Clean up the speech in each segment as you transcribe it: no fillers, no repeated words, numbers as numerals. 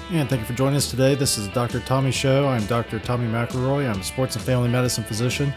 And thank you for joining us today. This is Dr. Tommy Show. I'm Dr. Tommy McElroy. I'm a sports and family medicine physician,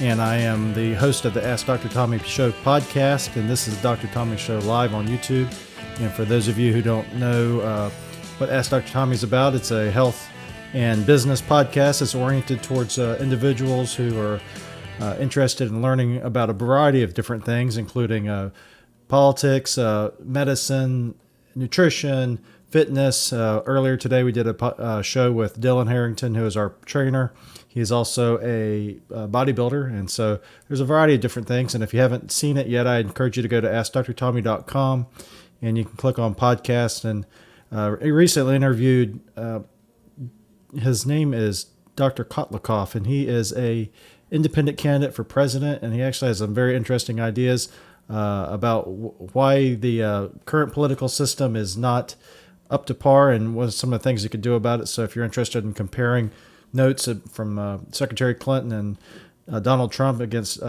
and I am the host of the Ask Dr. Tommy Show podcast. And this is Dr. Tommy Show live on YouTube. And for those of you who don't know what Ask Dr. Tommy is about, it's a health and business podcast. It's oriented towards individuals who are interested in learning about a variety of different things, including politics, medicine, nutrition, fitness. Earlier today, we did a show with Dylan Harrington, who is our trainer. He is also a bodybuilder, and so there's a variety of different things. And if you haven't seen it yet, I encourage you to go to AskDrTommy.com, and you can click on podcast. And he recently interviewed, his name is Dr. Kotlikoff, and he is a independent candidate for president, and he actually has some very interesting ideas about why the current political system is not up to par and what are some of the things you could do about it. So if you're interested in comparing notes from Secretary Clinton and Donald Trump against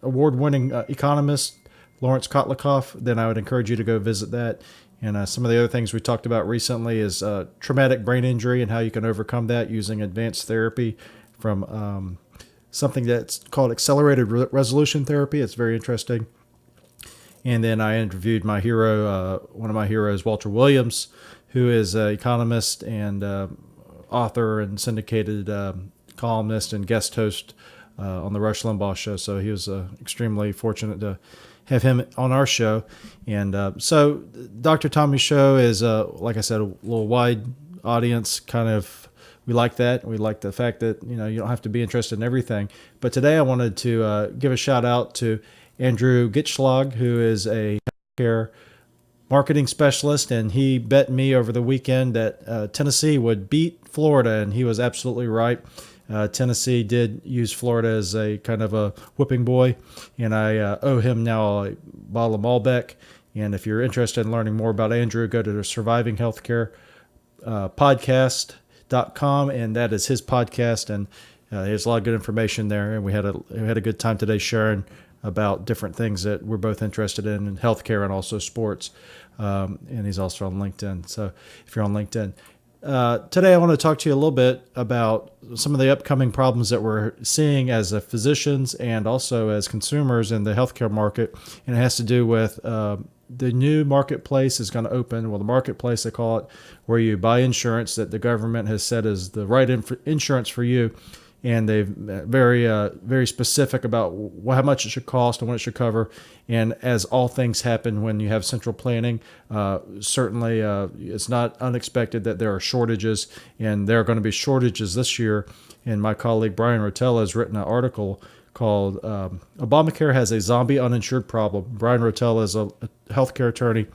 award-winning economist Lawrence Kotlikoff, then I would encourage you to go visit that. And some of the other things we talked about recently is traumatic brain injury and how you can overcome that using advanced therapy from something that's called accelerated resolution therapy. It's very interesting. And then I interviewed my hero, one of my heroes, Walter Williams, who is an economist and author and syndicated columnist and guest host on the Rush Limbaugh show. So he was extremely fortunate to have him on our show. And so Dr. Tommy's show is, like I said, a little wide audience kind of. We like that. We like the fact that, you don't have to be interested in everything. But today I wanted to give a shout out to Andrew Gitschlag, who is a healthcare marketing specialist, and he bet me over the weekend that Tennessee would beat Florida, and he was absolutely right. Tennessee did use Florida as a kind of a whipping boy, and I owe him now a bottle of Malbec. And if you're interested in learning more about Andrew, go to the Surviving Healthcare podcast.com, and that is his podcast, and there's a lot of good information there. And we had a good time today sharing about different things that we're both interested in healthcare and also sports. And he's also on LinkedIn. So if you're on LinkedIn, today I want to talk to you a little bit about some of the upcoming problems that we're seeing as physicians and also as consumers in the healthcare market. And it has to do with the new marketplace is going to open. Well, the marketplace, they call it, where you buy insurance that the government has said is the right insurance for you. And they've very specific about how much it should cost and what it should cover. And as all things happen when you have central planning, certainly it's not unexpected that there are shortages, and there are going to be shortages this year. And my colleague Brian Rotella has written an article called Obamacare Has a Zombie Uninsured Problem. Brian Rotella is a healthcare attorney,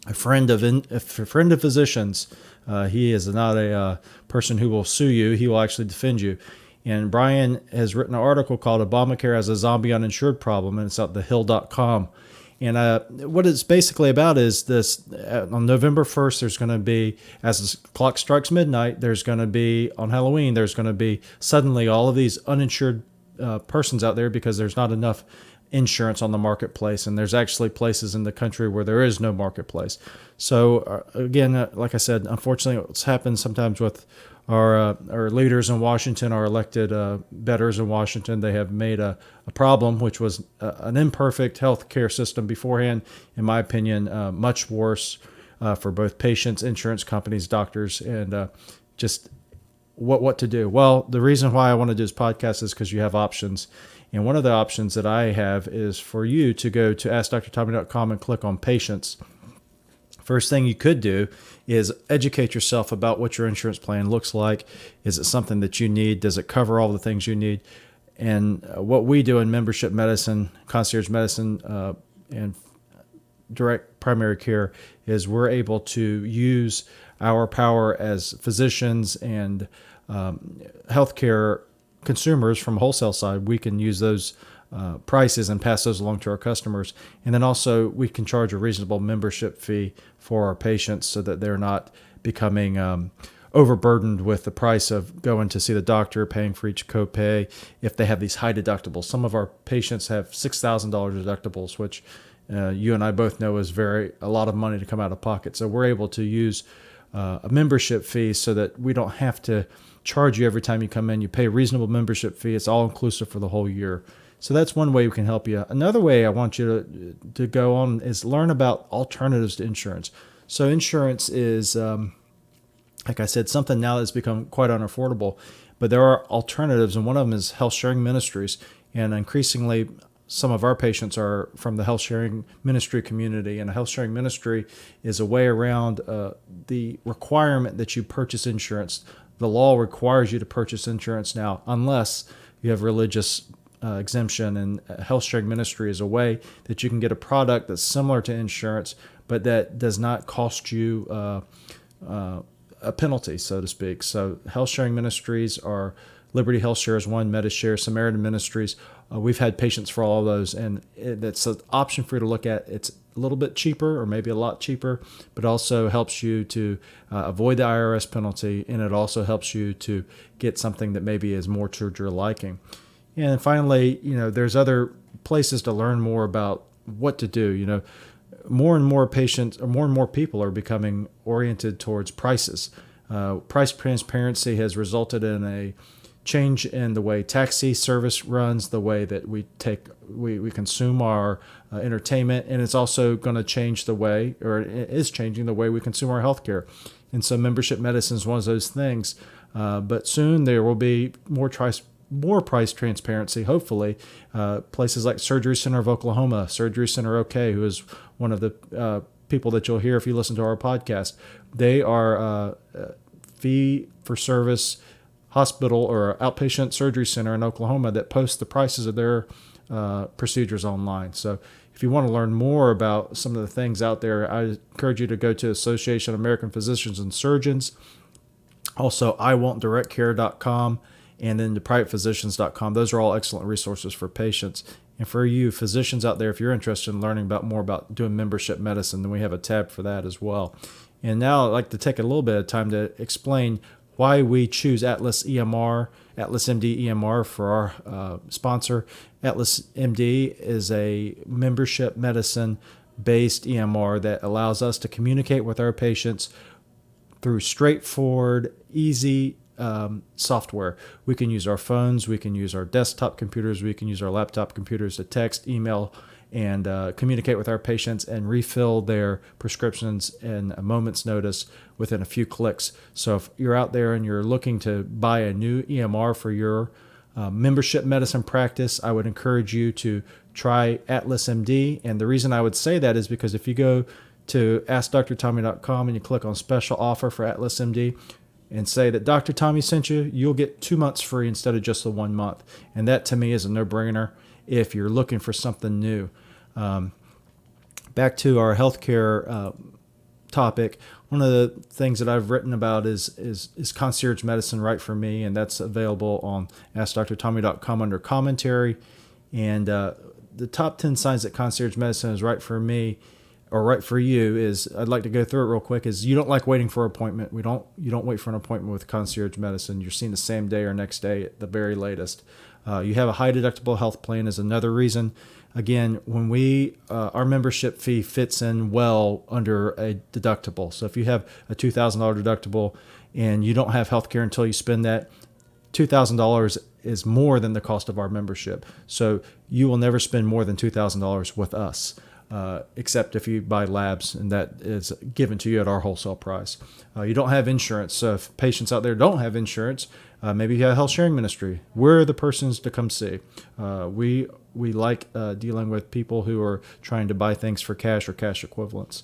a friend of physicians. He is not a person who will sue you. He will actually defend you. And Brian has written an article called Obamacare as a Zombie Uninsured Problem, and it's at thehill.com. And what it's basically about is this: on November 1st, there's going to be, as the clock strikes midnight, there's going to be, on Halloween, there's going to be suddenly all of these uninsured persons out there because there's not enough insurance on the marketplace. And there's actually places in the country where there is no marketplace. So again, like I said, unfortunately, what's happened sometimes with our leaders in Washington, our elected betters in Washington, they have made a problem, which was an imperfect healthcare system beforehand, in my opinion, much worse for both patients, insurance companies, doctors, and just what to do. Well, the reason why I want to do this podcast is because you have options. And one of the options that I have is for you to go to AskDrTommy.com and click on patients. First thing you could do is educate yourself about what your insurance plan looks like. Is it something that you need? Does it cover all the things you need? And what we do in membership medicine, concierge medicine, and direct primary care is we're able to use our power as physicians and healthcare consumers from wholesale side. We can use those prices and pass those along to our customers. And then also we can charge a reasonable membership fee for our patients so that they're not becoming overburdened with the price of going to see the doctor, paying for each copay if they have these high deductibles. Some of our patients have $6,000 deductibles, which you and I both know is a lot of money to come out of pocket. So we're able to use a membership fee so that we don't have to charge you every time you come in. You pay a reasonable membership fee. It's all inclusive for the whole year. So that's one way we can help you. Another way I want you to go on is learn about alternatives to insurance. So insurance is, like I said, something now that's become quite unaffordable, but there are alternatives, and one of them is health sharing ministries. And increasingly, some of our patients are from the health sharing ministry community, and a health sharing ministry is a way around the requirement that you purchase insurance. The law requires you to purchase insurance now, unless you have religious exemption, and health sharing ministry is a way that you can get a product that's similar to insurance, but that does not cost you a penalty, so to speak. So health sharing ministries are Liberty Health Shares One, MediShare, Samaritan Ministries. We've had patients for all of those, and that's an option for you to look at. It's a little bit cheaper, or maybe a lot cheaper, but also helps you to avoid the IRS penalty, and it also helps you to get something that maybe is more to your liking. And finally, there's other places to learn more about what to do. More and more patients, or more and more people are becoming oriented towards prices. Price transparency has resulted in a change in the way taxi service runs, the way that we consume our entertainment, and it's also going to change the way, or it is changing the way we consume our healthcare. And so membership medicine is one of those things. But soon there will be more price transparency, hopefully. Places like Surgery Center of Oklahoma, Surgery Center OK, who is one of the people that you'll hear if you listen to our podcast. They are fee-for-service hospital or outpatient surgery center in Oklahoma that posts the prices of their procedures online. So if you want to learn more about some of the things out there, I encourage you to go to Association of American Physicians and Surgeons, also iwantdirectcare.com, and then to privatephysicians.com. Those are all excellent resources for patients. And for you physicians out there, if you're interested in learning more about doing membership medicine, then we have a tab for that as well. And now I'd like to take a little bit of time to explain why we choose Atlas EMR, Atlas MD EMR for our sponsor. Atlas MD is a membership medicine based EMR that allows us to communicate with our patients through straightforward, easy software. We can use our phones, we can use our desktop computers, we can use our laptop computers to text, email, and communicate with our patients and refill their prescriptions in a moment's notice within a few clicks. So if you're out there and you're looking to buy a new EMR for your membership medicine practice, I would encourage you to try Atlas MD. And the reason I would say that is because if you go to AskDrTommy.com and you click on special offer for Atlas MD and say that Dr. Tommy sent you, you'll get 2 months free instead of just the 1 month. And that to me is a no-brainer if you're looking for something new. Back to our healthcare topic, one of the things that I've written about is concierge medicine right for me, and that's available on AskDrTommy.com under commentary. And the top 10 signs that concierge medicine is right for me or right for you is, I'd like to go through it real quick, is you don't like waiting for an appointment. You don't wait for an appointment with concierge medicine. You're seen the same day or next day at the very latest. You have a high deductible health plan is another reason. Again, when our membership fee fits in well under a deductible. So if you have a $2,000 deductible and you don't have health care until you spend that, $2,000 is more than the cost of our membership. So you will never spend more than $2,000 with us. Except if you buy labs, and that is given to you at our wholesale price. You don't have insurance, so if patients out there don't have insurance, maybe you have a health sharing ministry. We're the persons to come see. We like dealing with people who are trying to buy things for cash or cash equivalents.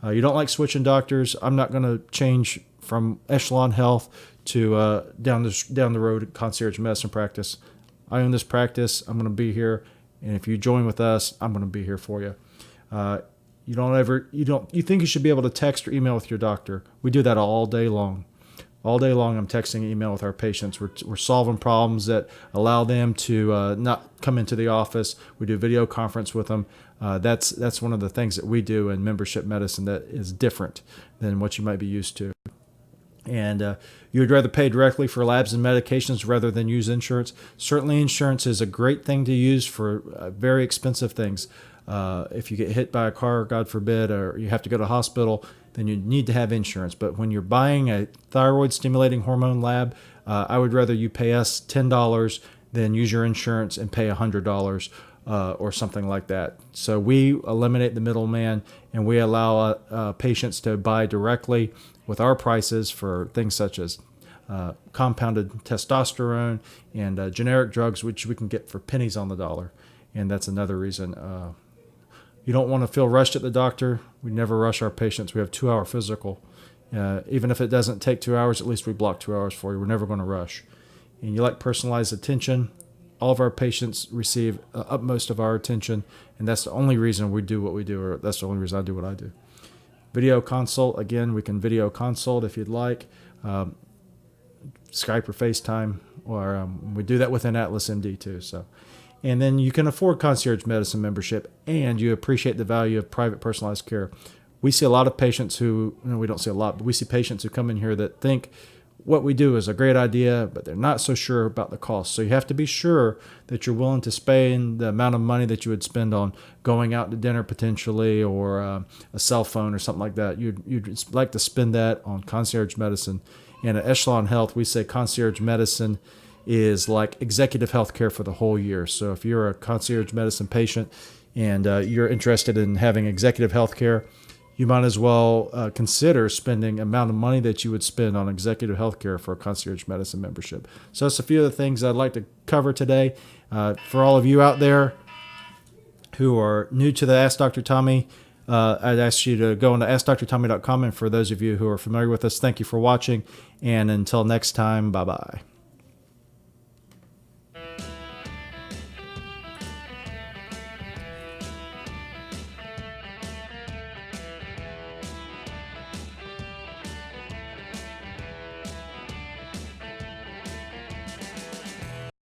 You don't like switching doctors. I'm not going to change from Echelon-Health to down the road concierge medicine practice. I own this practice. I'm going to be here, and if you join with us, I'm going to be here for you. You think you should be able to text or email with your doctor. We do that all day long. All day long, I'm texting and email with our patients. We're solving problems that allow them to not come into the office. We do video conference with them. That's one of the things that we do in membership medicine that is different than what you might be used to. And you would rather pay directly for labs and medications rather than use insurance. Certainly insurance is a great thing to use for very expensive things. If you get hit by a car, God forbid, or you have to go to the hospital, then you need to have insurance. But when you're buying a thyroid stimulating hormone lab, I would rather you pay us $10 than use your insurance and pay $100 or something like that. So we eliminate the middleman, and we allow patients to buy directly with our prices for things such as compounded testosterone and generic drugs, which we can get for pennies on the dollar. And that's another reason. You don't want to feel rushed at the doctor. We never rush our patients. We have 2-hour physical. Even if it doesn't take 2 hours, at least we block 2 hours for you. We're never going to rush. And you like personalized attention. All of our patients receive utmost of our attention, and that's the only reason we do what we do, or that's the only reason I do what I do. Video consult, again, we can video consult if you'd like. Skype or FaceTime, or we do that within Atlas MD too. So, and then you can afford concierge medicine membership, and you appreciate the value of private personalized care. We see a lot of patients who, we don't see a lot, but we see patients who come in here that think what we do is a great idea, but they're not so sure about the cost. So you have to be sure that you're willing to spend the amount of money that you would spend on going out to dinner potentially, or a cell phone or something like that. You'd like to spend that on concierge medicine. And at Echelon-Health, we say concierge medicine is like executive health care for the whole year. So if you're a concierge medicine patient and you're interested in having executive health care, you might as well consider spending amount of money that you would spend on executive health care for a concierge medicine membership. So that's a few of the things I'd like to cover today. For all of you out there who are new to the Ask Dr. Tommy, I'd ask you to go into AskDrTommy.com. And for those of you who are familiar with us, thank you for watching. And until next time, bye-bye.